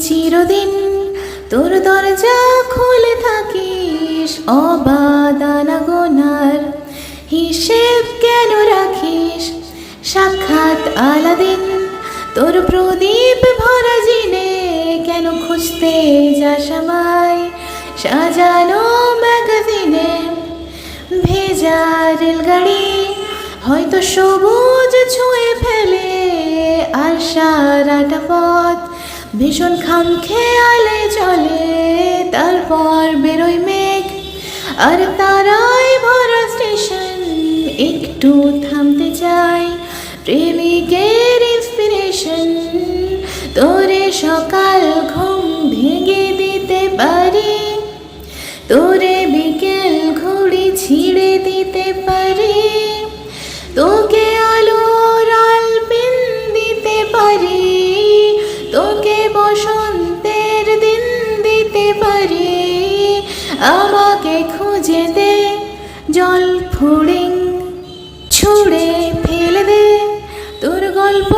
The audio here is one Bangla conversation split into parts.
চিরদিন তোর দরজা খুলে থাকিস, অবাদানা গোনার হিসেব কেন রাখিস? সাক্ষাৎ আলাদিন তোর প্রদীপ ভরা জিনে কেন খুঁজতে যাস আমায় সাজানো ম্যাগাজিনে? ভেজা রেলগাড়ি হয়তো সবুজ ছুঁয়ে ফেলে, আর সারাটা পথ ভীষণ খামখেয়ালে চলে। তারপর বেরোয় মেঘ আর তারায় ভরা স্টেশন, একটু থামতে চাই প্রেমিকের ইন্সপিরেশন। তোরে সকাল ঘুম ভেঙে দিতে পারি, তোরে বিকেল ঘুড়ি ছিঁড়ে দিতে পারি, তোকে আলোর আলপিন দিতে পারি, তোকে বসন্তের দিন দিতে পারি। আমাকে খুঁজে দে, জল ফুড়িং ছুঁড়ে ফেলে দে, তোর গল্প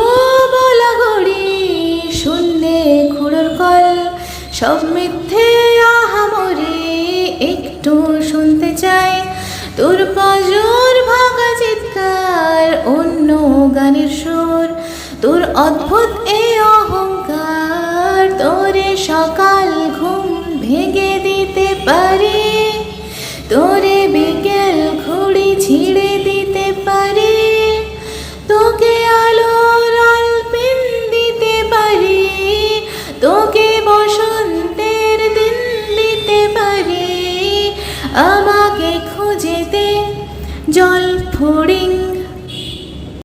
বলা ঘড়ি শূন্যে খুঁড়োর কল সব মিথ্যে আহামরি। একটু শুনতে চাই তোর পাঁজর ভাঙা চিৎকার, অন্য গানের সুর, তোর অদ্ভুত এই অহংকার। তোরে সকাল ঘুম ভেঙে